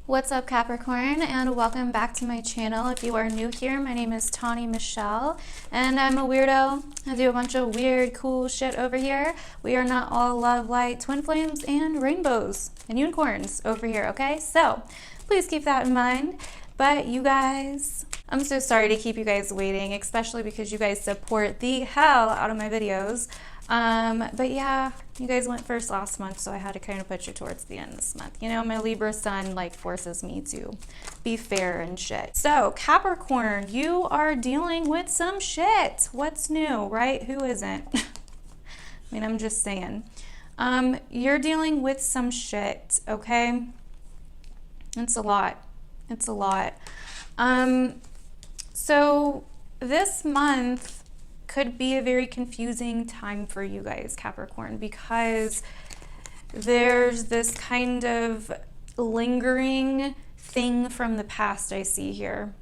What's up, Capricorn, and welcome back to my channel. If you are new here, my name is Tawny Michelle, and I'm a weirdo. I do a bunch of weird, cool shit over here. We are not all love, light, twin flames, and rainbows, and unicorns over here, okay? So, please keep that in mind. But you guys, I'm so sorry to keep you guys waiting, especially because you guys support the hell out of my videos. But yeah, you guys went first last month, so I had to kind of put you towards the end this month. You know, my Libra sun like forces me to be fair and shit. So Capricorn, you are dealing with some shit. What's new, right? Who isn't? I mean, I'm just saying. You're dealing with some shit, okay? It's a lot. It's a lot. So this month could be a very confusing time for you guys, Capricorn, because there's this kind of lingering thing from the past I see here.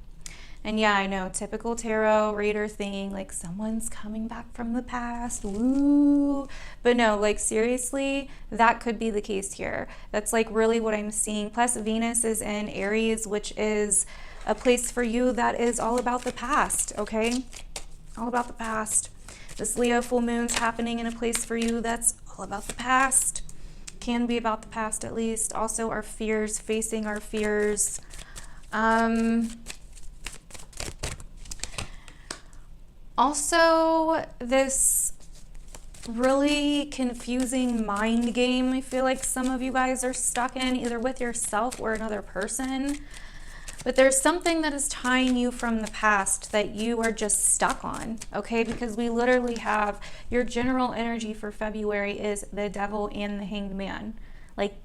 And yeah, I know, typical tarot reader thing, like someone's coming back from the past, woo. But no, like seriously, that could be the case here. That's like really what I'm seeing. Plus Venus is in Aries, which is a place for you that is all about the past, okay? All about the past. This Leo full moon's happening in a place for you that's all about the past. Can be about the past at least. Also our fears, facing our fears. Also this really confusing mind game I feel like some of you guys are stuck in, either with yourself or another person. But there's something that is tying you from the past that you are just stuck on, okay? Because we literally have your general energy for February is the Devil and the Hanged Man. Like,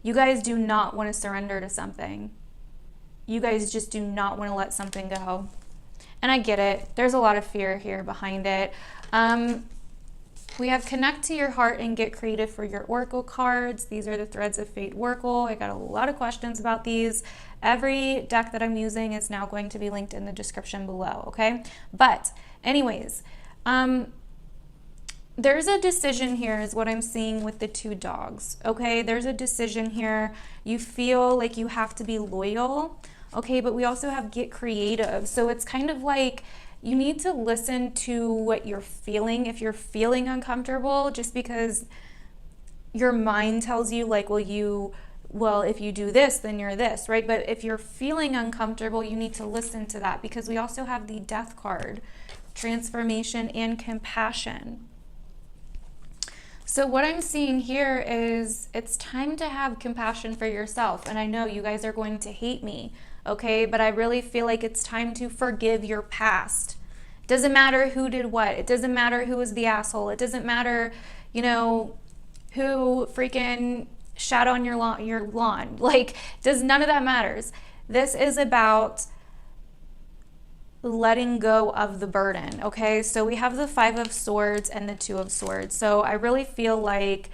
you guys do not want to surrender to something. You guys just do not want to let something go. And I get it. There's a lot of fear here behind it. We have Connect to Your Heart and Get Creative for your Oracle cards. These are the Threads of Fate Oracle. I got a lot of questions about these. Every deck that I'm using is now going to be linked in the description below, okay? But anyways, there's a decision here is what I'm seeing with the two dogs, okay? There's a decision here. You feel like you have to be loyal, okay? But we also have Get Creative. So it's kind of like you need to listen to what you're feeling. If you're feeling uncomfortable, just because your mind tells you like, well, if you do this, then you're this, right? But if you're feeling uncomfortable, you need to listen to that, because we also have the Death card, transformation and compassion. So what I'm seeing here is it's time to have compassion for yourself. And I know you guys are going to hate me, okay? But I really feel like it's time to forgive your past. It doesn't matter who did what. It doesn't matter who was the asshole. It doesn't matter, you know, who freaking shat on your lawn. Like, none of that matters. This is about letting go of the burden, okay? So we have the Five of Swords and the Two of Swords. So I really feel like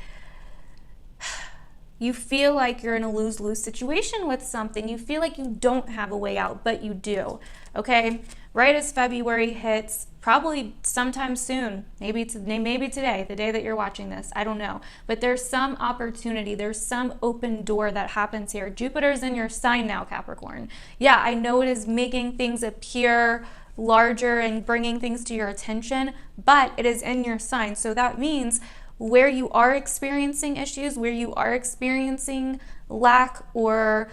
you feel like you're in a lose-lose situation with something. You feel like you don't have a way out, but you do, okay? Right as February hits, probably sometime soon, maybe today, the day that you're watching this, I don't know. But there's some opportunity, there's some open door that happens here. Jupiter's in your sign now, Capricorn. Yeah, I know it is making things appear larger and bringing things to your attention, but it is in your sign. So that means where you are experiencing issues, where you are experiencing lack or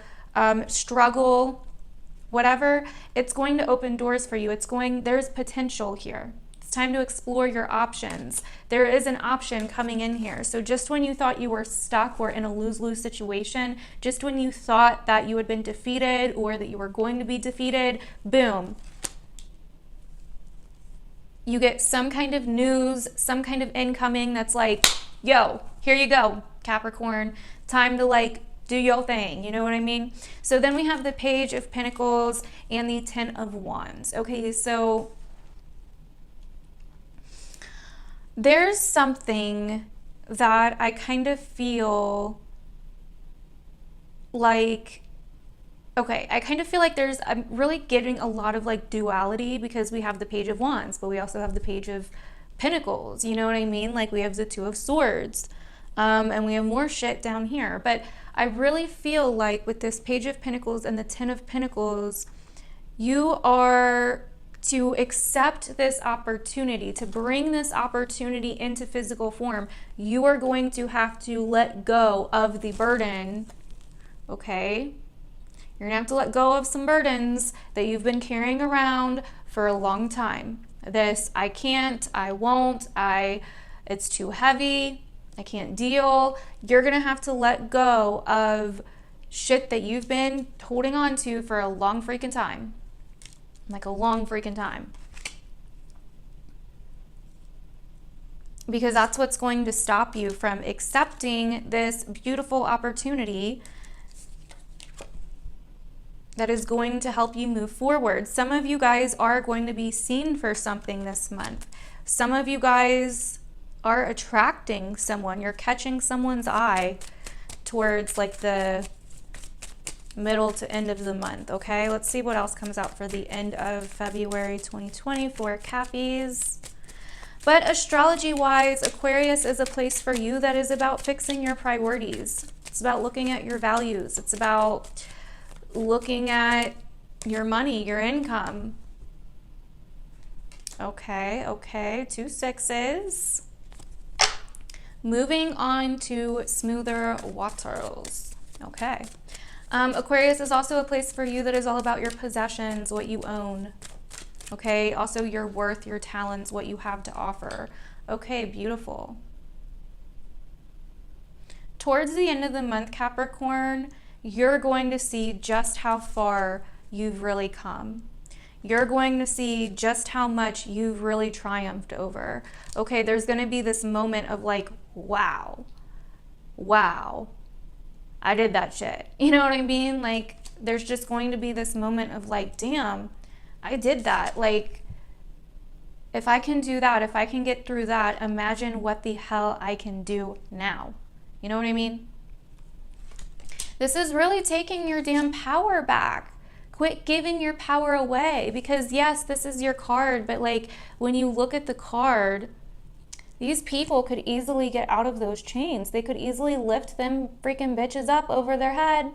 struggle, whatever, it's going to open doors for you. There's potential here. It's time to explore your options. There is an option coming in here. So just when you thought you were stuck or in a lose-lose situation, just when you thought that you had been defeated or that you were going to be defeated, boom. You get some kind of news, some kind of incoming that's like, yo, here you go, Capricorn. Time to like do your thing, you know what I mean? So then we have the Page of Pentacles and the Ten of Wands. Okay, so there's something that I kind of feel like, okay, I kind of feel like I'm really getting a lot of like duality, because we have the Page of Wands, but we also have the Page of Pentacles, you know what I mean? Like we have the Two of Swords. And we have more shit down here. But I really feel like with this Page of Pentacles and the Ten of Pentacles, you are to accept this opportunity, to bring this opportunity into physical form. You are going to have to let go of the burden, okay? You're gonna have to let go of some burdens that you've been carrying around for a long time. This, I can't, I won't, it's too heavy, I can't deal. You're gonna have to let go of shit that you've been holding on to for a long freaking time. Like a long freaking time. Because that's what's going to stop you from accepting this beautiful opportunity that is going to help you move forward. Some of you guys are going to be seen for something this month. Some of you guys are attracting someone. You're catching someone's eye towards like the middle to end of the month, okay? Let's see what else comes out for the end of February 2020 for Cappies. But astrology-wise, Aquarius is a place for you that is about fixing your priorities. It's about looking at your values. It's about looking at your money, your income. Okay, 2 6s. Moving on to smoother waters. Okay. Aquarius is also a place for you that is all about your possessions, what you own. Okay, also your worth, your talents, what you have to offer. Okay, beautiful. Towards the end of the month, Capricorn, you're going to see just how far you've really come. You're going to see just how much you've really triumphed over. Okay, there's going to be this moment of like, wow, I did that shit. You know what I mean? Like, there's just going to be this moment of like, damn, I did that. Like, if I can do that, if I can get through that, imagine what the hell I can do now. You know what I mean? This is really taking your damn power back. Quit giving your power away, because yes, this is your card, but like when you look at the card, these people could easily get out of those chains. They could easily lift them freaking bitches up over their head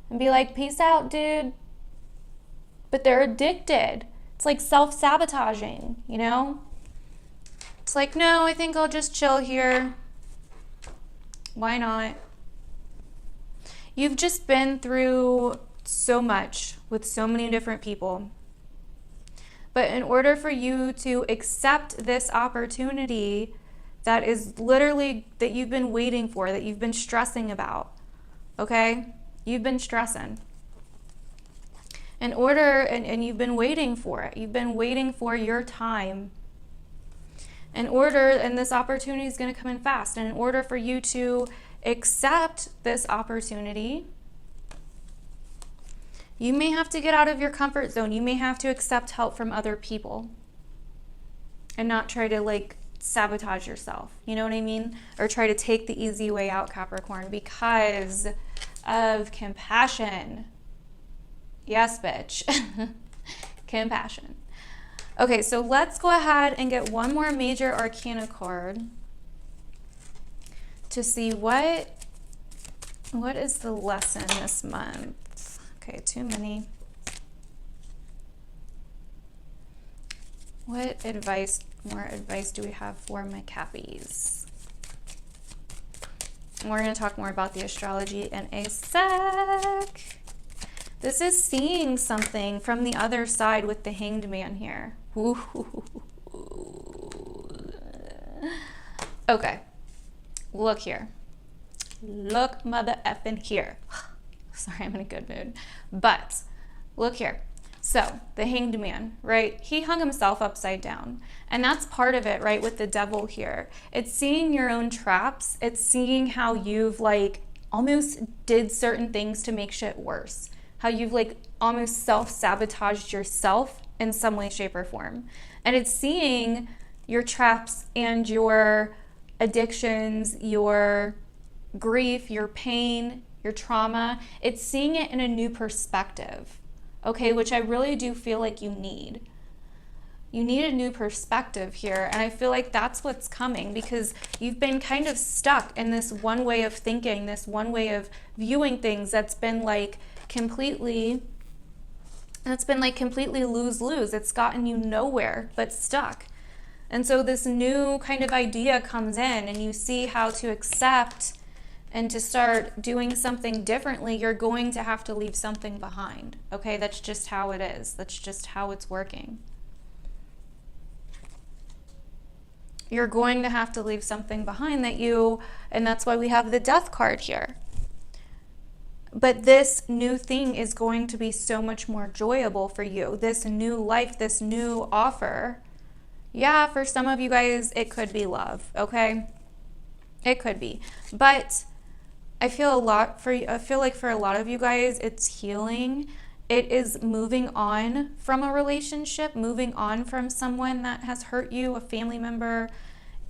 and be like, peace out, dude. But they're addicted. It's like self-sabotaging, you know? It's like, no, I think I'll just chill here. Why not? You've just been through so much with so many different people. But in order for you to accept this opportunity that is literally that you've been waiting for, that you've been stressing about, okay? You've been stressing. In order, and you've been waiting for it. You've been waiting for your time. In order, and this opportunity is going to come in fast. And in order for you to accept this opportunity, you may have to get out of your comfort zone. You may have to accept help from other people and not try to like sabotage yourself. You know what I mean? Or try to take the easy way out, Capricorn, because of compassion. Yes, bitch. Compassion. Okay, so let's go ahead and get one more major arcana card to see what is the lesson this month. Okay, too many. What advice, more advice do we have for my Cappies? We're going to talk more about the astrology in a sec. This is seeing something from the other side with the Hanged Man here. Ooh. Okay, look here. Look mother effing here. Sorry, I'm in a good mood. But look here. So the Hanged Man, right? He hung himself upside down. And that's part of it, right? With the devil here. It's seeing your own traps. It's seeing how you've like almost did certain things to make shit worse. How you've like almost self-sabotaged yourself in some way, shape, or form. And it's seeing your traps and your addictions, your grief, your pain, your trauma. It's seeing it in a new perspective, okay, which I really do feel like you need. You need a new perspective here. And I feel like that's what's coming, because you've been kind of stuck in this one way of thinking, this one way of viewing things that's been like completely lose-lose. It's gotten you nowhere but stuck. And so this new kind of idea comes in and you see how to accept and to start doing something differently. You're going to have to leave something behind. Okay, that's just how it is. That's just how it's working. You're going to have to leave something behind and that's why we have the Death card here. But this new thing is going to be so much more enjoyable for you. This new life, this new offer. Yeah, for some of you guys, it could be love, okay? It could be. But I feel like for a lot of you guys, it's healing. It is moving on from a relationship, moving on from someone that has hurt you, a family member,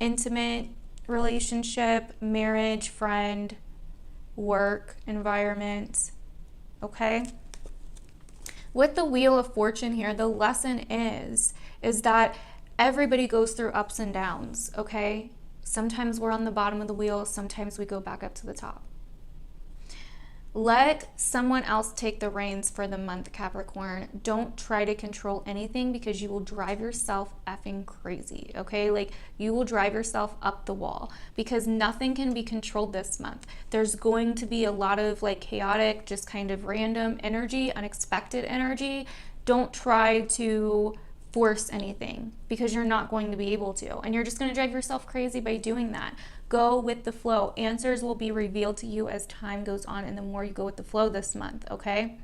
intimate relationship, marriage, friend, work, environment, okay? With the Wheel of Fortune here, the lesson is that everybody goes through ups and downs, okay? Sometimes we're on the bottom of the wheel, sometimes we go back up to the top. Let someone else take the reins for the month, Capricorn. Don't try to control anything, because you will drive yourself effing crazy, okay? Like, you will drive yourself up the wall, because nothing can be controlled this month. There's going to be a lot of like chaotic, just kind of random energy, unexpected energy. Don't try to force anything, because you're not going to be able to. And you're just going to drive yourself crazy by doing that. Go with the flow. Answers will be revealed to you as time goes on and the more you go with the flow this month, okay?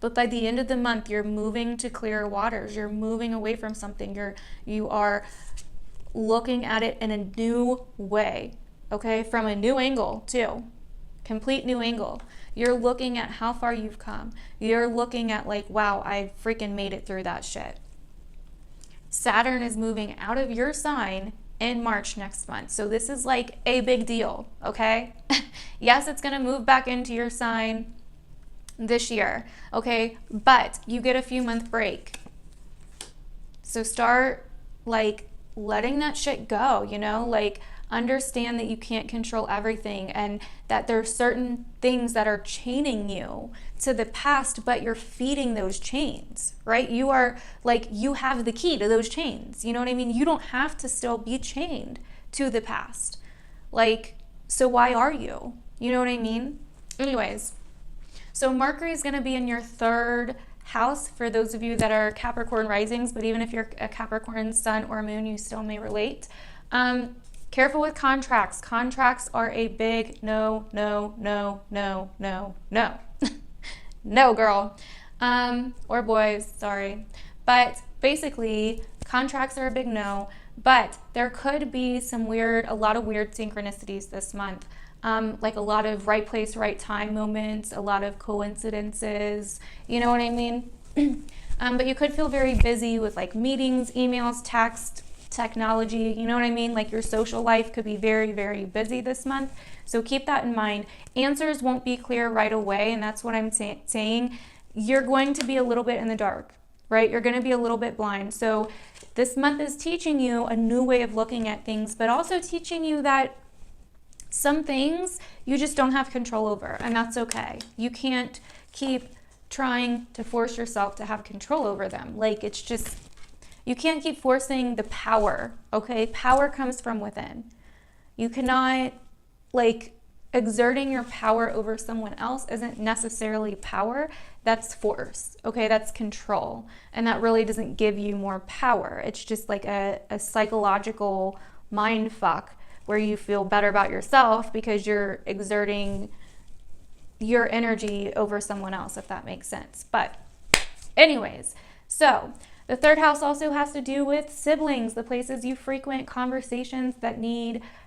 But by the end of the month, you're moving to clearer waters. You're moving away from something. You are looking at it in a new way, okay? From a new angle too. Complete new angle. You're looking at how far you've come. You're looking at like, wow, I freaking made it through that shit. Saturn is moving out of your sign in March next month. So this is like a big deal, okay? Yes, it's going to move back into your sign this year, okay? But you get a few month break. So start like letting that shit go, you know? Like, understand that you can't control everything, and that there are certain things that are chaining you to the past, but you're feeding those chains, right? You are like, you have the key to those chains. You know what I mean? You don't have to still be chained to the past. Like, so why are you? You know what I mean? Anyways, so Mercury is going to be in your 3rd house for those of you that are Capricorn risings, but even if you're a Capricorn sun or moon, you still may relate. Careful with contracts. Contracts are a big no, no, no, no, no, no. No, girl. Or boys, sorry. But basically, contracts are a big no. But there could be a lot of weird synchronicities this month. Like a lot of right place, right time moments, a lot of coincidences. You know what I mean? But you could feel very busy with like meetings, emails, text, technology, you know what I mean? Like your social life could be very, very busy this month. So keep that in mind. Answers won't be clear right away, and that's what I'm saying. You're going to be a little bit in the dark, right? You're going to be a little bit blind. So this month is teaching you a new way of looking at things, but also teaching you that some things you just don't have control over, and that's okay. You can't keep trying to force yourself to have control over them. Like, it's just, you can't keep forcing the power, okay? Power comes from within. You cannot, like, exerting your power over someone else isn't necessarily power. That's force, okay? That's control. And that really doesn't give you more power. It's just like a psychological mind fuck where you feel better about yourself because you're exerting your energy over someone else, if that makes sense. But anyways, so the 3rd house also has to do with siblings, the places you frequent, conversations that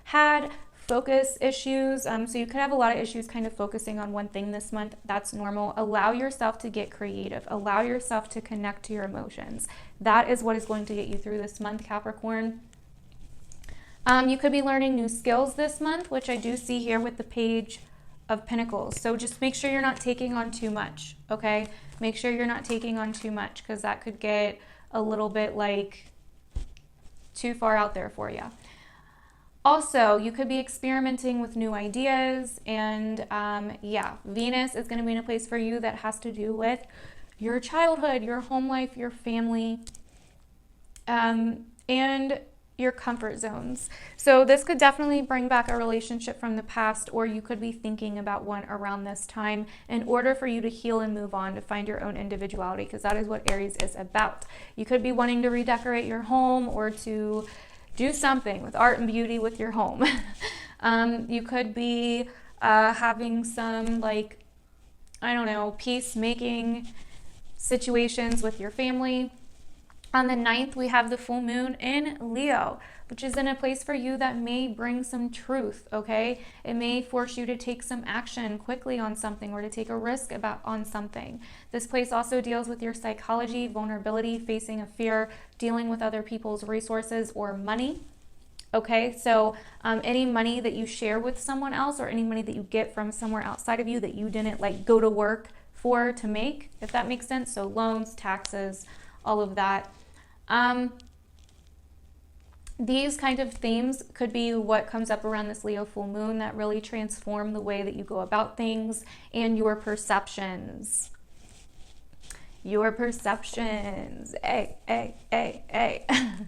had focus issues. So you could have a lot of issues kind of focusing on one thing this month. That's normal. Allow yourself to get creative. Allow yourself to connect to your emotions. That is what is going to get you through this month, Capricorn. You could be learning new skills this month, which I do see here with the Page of Pentacles. So just make sure you're not taking on too much, okay? Make sure you're not taking on too much, because that could get a little bit like too far out there for you. Also, you could be experimenting with new ideas, and yeah, Venus is going to be in a place for you that has to do with your childhood, your home life, your family, and your comfort zones. So this could definitely bring back a relationship from the past, or you could be thinking about one around this time in order for you to heal and move on, to find your own individuality, because that is what Aries is about. You could be wanting to redecorate your home or to do something with art and beauty with your home. You could be having some, like, I don't know, peacemaking situations with your family. On the 9th, we have the full moon in Leo, which is in a place for you that may bring some truth, okay? It may force you to take some action quickly on something, or to take a risk on something. This place also deals with your psychology, vulnerability, facing a fear, dealing with other people's resources or money. Okay, so any money that you share with someone else, or any money that you get from somewhere outside of you that you didn't like go to work for to make, if that makes sense. So loans, taxes, all of that. These kind of themes could be what comes up around this Leo full moon that really transform the way that you go about things and your perceptions. Your perceptions. Hey.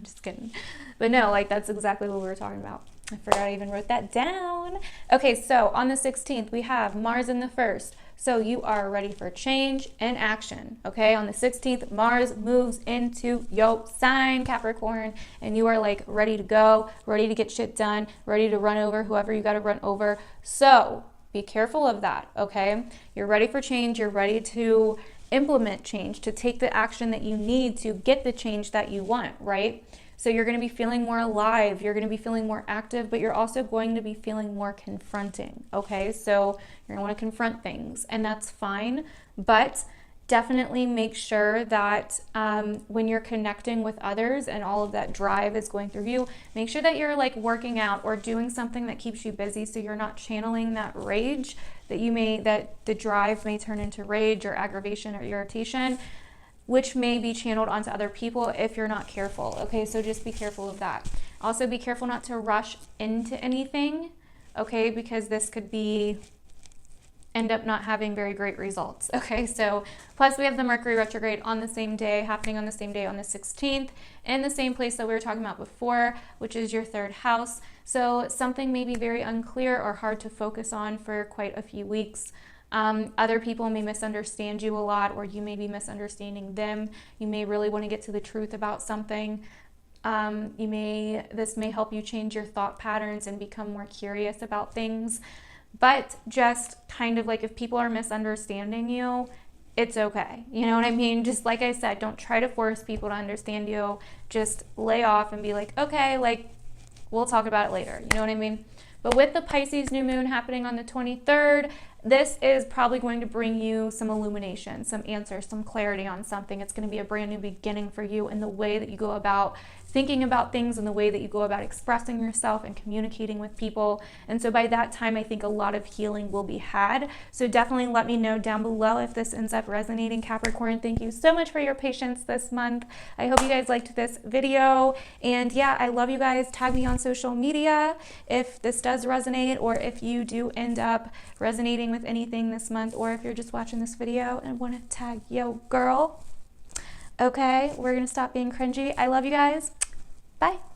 Just kidding. But no, like, that's exactly what we were talking about. I forgot I even wrote that down. Okay, so on the 16th, we have Mars in the 1st. So you are ready for change and action, okay? On the 16th, Mars moves into your sign, Capricorn, and you are like ready to go, ready to get shit done, ready to run over whoever you got to run over. So be careful of that, okay? You're ready for change. You're ready to implement change, to take the action that you need to get the change that you want, right? So you're going to be feeling more alive, you're going to be feeling more active, but you're also going to be feeling more confronting, okay? So you're going to want to confront things, and that's fine, but definitely make sure that when you're connecting with others and all of that drive is going through you, make sure that you're like working out or doing something that keeps you busy, so you're not channeling that rage that the drive may turn into rage or aggravation or irritation, which may be channeled onto other people if you're not careful, okay? So just be careful of that. Also be careful not to rush into anything, okay? Because this could end up not having very great results, okay? So plus we have the Mercury retrograde on the same day, happening on the same day on the 16th, in the same place that we were talking about before, which is your 3rd house. So something may be very unclear or hard to focus on for quite a few weeks. Other people may misunderstand you a lot, or you may be misunderstanding them. You may really want to get to the truth about something. This may help you change your thought patterns and become more curious about things. But just kind of like, if people are misunderstanding you, it's okay. You know what I mean? Just like I said, don't try to force people to understand you. Just lay off and be like, okay, like, we'll talk about it later. You know what I mean? But with the Pisces new moon happening on the 23rd, this is probably going to bring you some illumination, some answers, some clarity on something. It's going to be a brand new beginning for you in the way that you go about thinking about things, and the way that you go about expressing yourself and communicating with people. And so by that time, I think a lot of healing will be had. So definitely let me know down below if this ends up resonating, Capricorn. Thank you so much for your patience this month. I hope you guys liked this video. And yeah, I love you guys. Tag me on social media if this does resonate, or if you do end up resonating with anything this month, or if you're just watching this video and want to tag yo girl. Okay, we're gonna stop being cringy. I love you guys. Bye.